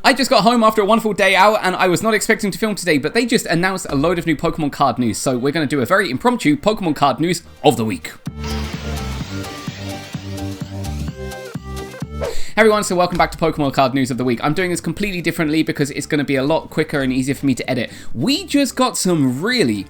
I just got home after a wonderful day out and I was not expecting to film today, but they just announced a load of new Pokemon card news, so we're going to do a very impromptu Pokemon card news of the week. Hey everyone, so welcome back to Pokemon Card News of the Week. I'm doing this completely differently because it's going to be a lot quicker and easier for me to edit. We just got some really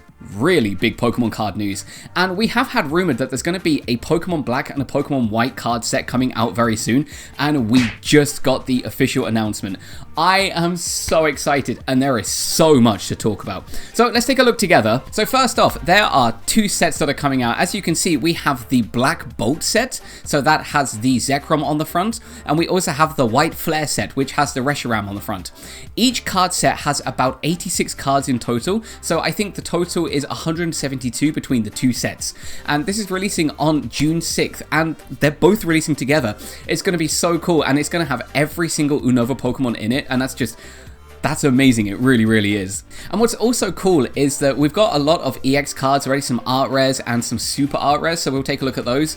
big Pokemon card news, and we have had rumored that there's going to be a Pokemon Black and a Pokemon White card set coming out very soon, and we just got the official announcement. I am so excited, and there is so much to talk about. So let's take a look together. So first off, there are two sets that are coming out. As you can see, we have the Black Bolt set, so that has the Zekrom on the front, and we also have the White Flare set, which has the Reshiram on the front. Each card set has about 86 cards in total, so I think the total is 172 between the two sets, and this is releasing on June 6th, and they're both releasing together. It's going to be so cool, and it's going to have every single Unova Pokemon in it, and that's amazing. It really is. And what's also cool is that we've got a lot of EX cards already, some art rares and some super art rares, so we'll take a look at those.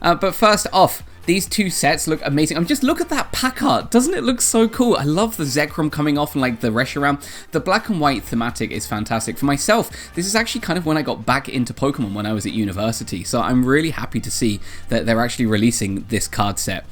But first off, these two sets look amazing. Just look at that pack art. Doesn't it look so cool? I love the Zekrom coming off and like the Reshiram. The black and white thematic is fantastic. For myself, this is actually kind of when I got back into Pokemon when I was at university. So I'm really happy to see that they're actually releasing this card set.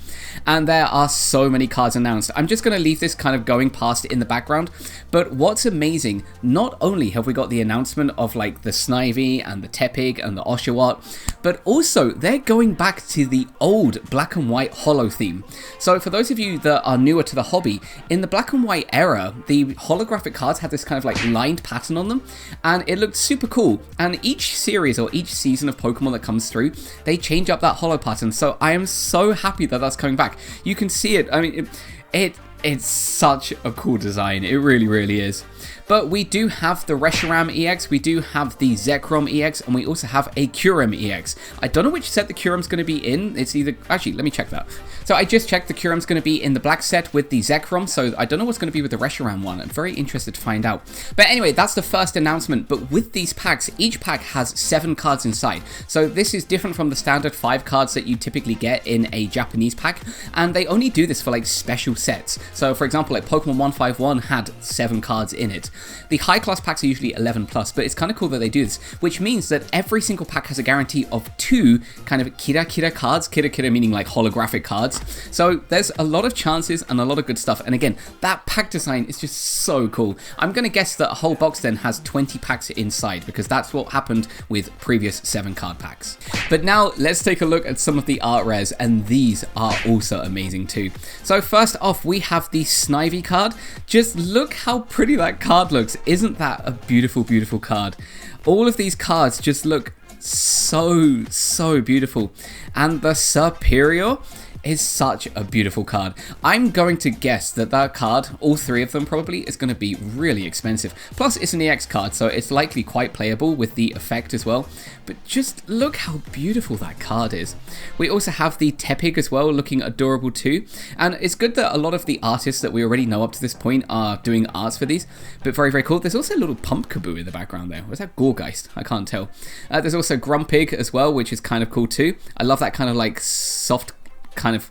And there are so many cards announced. I'm just going to leave this kind of going past in the background. But what's amazing, not only have we got the announcement of like the Snivy and the Tepig and the Oshawott, but also they're going back to the old black and white holo theme. So for those of you that are newer to the hobby, in the black and white era, the holographic cards had this kind of like lined pattern on them, and it looked super cool. And each series or each season of Pokemon that comes through, they change up that holo pattern. So I am so happy that that's coming back. You can see it. I mean, it's such a cool design. It really is. But we do have the Reshiram EX, we do have the Zekrom EX, and we also have a Kyurem EX. I don't know which set the Kyurem's going to be in. It's either... Actually, let me check that. So I just checked the Kyurem's going to be in the black set with the Zekrom, so I don't know what's going to be with the Reshiram one. I'm very interested to find out. But anyway, that's the first announcement. But with these packs, each pack has 7 cards inside. So this is different from the standard 5 cards that you typically get in a Japanese pack. And they only do this for like special sets. So for example, like Pokemon 151 had 7 cards in it. The high class packs are usually 11 plus, but it's kind of cool that they do this, which means that every single pack has a guarantee of 2 kind of kira cards, kira meaning like holographic cards. So there's a lot of chances and a lot of good stuff. And again, that pack design is just so cool. I'm going to guess that a whole box then has 20 packs inside, because that's what happened with previous 7 card packs. But now let's take a look at some of the art rares, and these are also amazing too. So first off, we have the Snivy card. Just look how pretty that card looks. Isn't that a beautiful card? All of these cards just look so beautiful. And the Superior is such a beautiful card. I'm going to guess that that card, all 3 of them probably, is going to be really expensive. Plus it's an EX card, so it's likely quite playable with the effect as well. But just look how beautiful that card is. We also have the Tepig as well, looking adorable too. And it's good that a lot of the artists that we already know up to this point are doing arts for these, but very cool. There's also a little Pumpkaboo in the background there. Was that Gorgeist? I can't tell. There's also Grumpig as well, which is kind of cool too. I love that kind of like soft kind of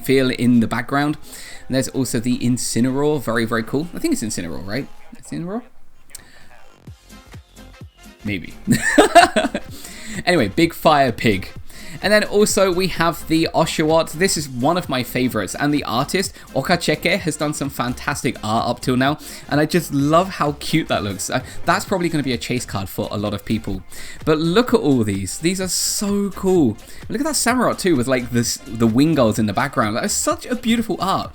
feel in the background. And there's also the Incineroar, very cool. I think it's Incineroar, right? Incineroar? Maybe. Anyway, Big Fire Pig. And then also we have the Oshawott. This is one of my favorites, and the artist Okacheke has done some fantastic art up till now, and I just love how cute that looks. That's probably going to be a chase card for a lot of people. But look at all these are so cool. Look at that Samurott too, with like the Wingulls in the background. That is such a beautiful art.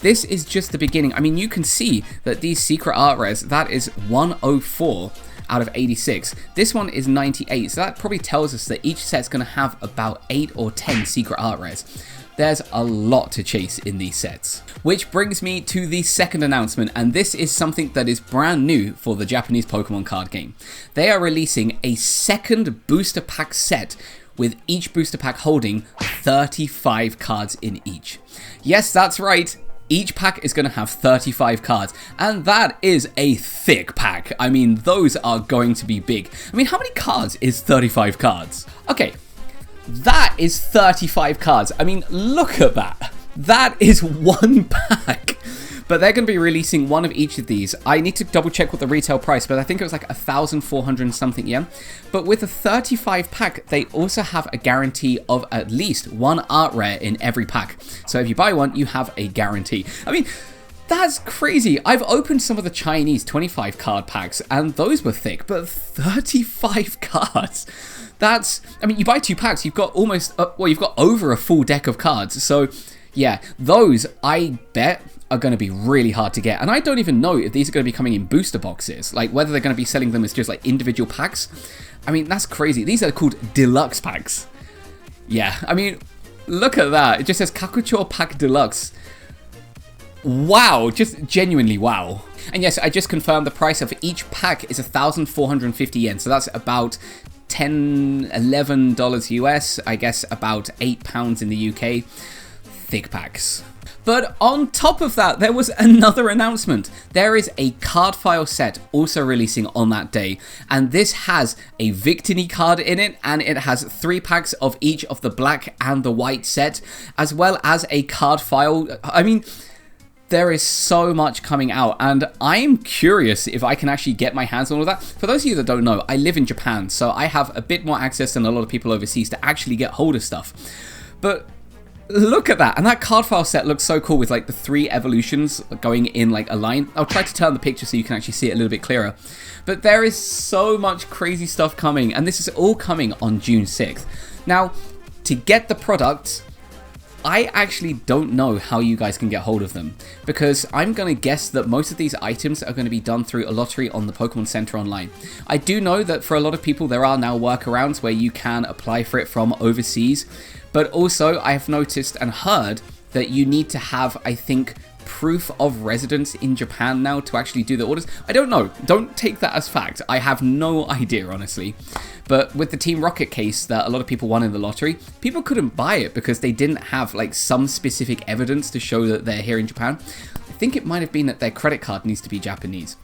This is just the beginning. I mean, you can see that these secret art rares, that is 104 out of 86. This one is 98, so that probably tells us that each set's going to have about 8 or 10 secret art rares. There's a lot to chase in these sets. Which brings me to the second announcement, and this is something that is brand new for the Japanese Pokemon card game. They are releasing a second booster pack set, with each booster pack holding 35 cards in each. Yes, that's right. Each pack is going to have 35 cards, and that is a thick pack. I mean, those are going to be big. I mean, how many cards is 35 cards? Okay, that is 35 cards. I mean, look at that. That is one pack. But they're going to be releasing one of each of these. I need to double check what the retail price, but I think it was like 1,400 and something yen. But with a 35 pack, they also have a guarantee of at least one art rare in every pack. So if you buy one, you have a guarantee. I mean, that's crazy. I've opened some of the Chinese 25 card packs and those were thick, but 35 cards. That's, I mean, you buy 2 packs, you've got almost, well, you've got over a full deck of cards. So yeah, those I bet are going to be really hard to get. And I don't even know if these are going to be coming in booster boxes, like whether they're going to be selling them as just like individual packs. I mean, that's crazy. These are called Deluxe Packs. Yeah, I mean, look at that. It just says Kakucho Pack Deluxe. Wow, just genuinely wow. And yes, I just confirmed the price of each pack is 1,450 yen. So that's about $10, $11 US, I guess about £8 in the UK. Thick packs. But on top of that, there was another announcement. There is a card file set also releasing on that day. And this has a Victini card in it, and it has 3 packs of each of the black and the white set, as well as a card file. I mean, there is so much coming out, and I'm curious if I can actually get my hands on all of that. For those of you that don't know, I live in Japan, so I have a bit more access than a lot of people overseas to actually get hold of stuff. But look at that, and that card file set looks so cool with like the 3 evolutions going in like a line. I'll try to turn the picture so you can actually see it a little bit clearer. But there is so much crazy stuff coming, and this is all coming on June 6th. Now, to get the product, I actually don't know how you guys can get hold of them, because I'm going to guess that most of these items are going to be done through a lottery on the Pokemon Center online. I do know that for a lot of people there are now workarounds where you can apply for it from overseas, but also I have noticed and heard that you need to have, I think, proof of residence in Japan now to actually do the orders. I don't know. Don't take that as fact. I have no idea, honestly. But with the Team Rocket case that a lot of people won in the lottery, people couldn't buy it because they didn't have like some specific evidence to show that they're here in Japan. I think it might have been that their credit card needs to be Japanese.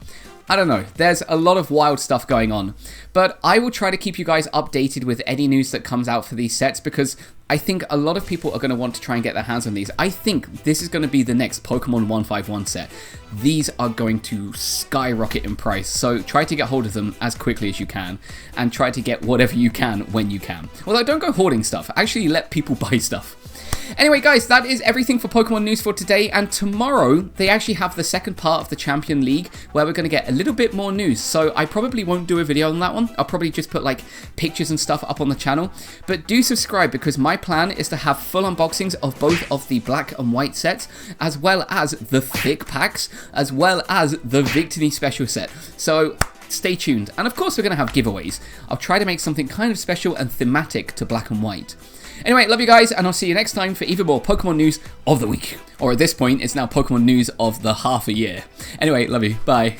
I don't know, there's a lot of wild stuff going on, but I will try to keep you guys updated with any news that comes out for these sets, because I think a lot of people are going to want to try and get their hands on these. I think this is going to be the next Pokemon 151 set. These are going to skyrocket in price, so try to get hold of them as quickly as you can, and try to get whatever you can when you can. Although don't go hoarding stuff, actually let people buy stuff. Anyway, guys, that is everything for Pokemon news for today, and tomorrow they actually have the second part of the Champion League where we're going to get a little bit more news, so I probably won't do a video on that one. I'll probably just put like pictures and stuff up on the channel, but do subscribe because my plan is to have full unboxings of both of the black and white sets, as well as the thick packs, as well as the Victini special set. So stay tuned, and of course we're going to have giveaways. I'll try to make something kind of special and thematic to black and white. Anyway, love you guys, and I'll see you next time for even more Pokemon news of the week. Or at this point, it's now Pokemon news of the half a year. Anyway, love you. Bye.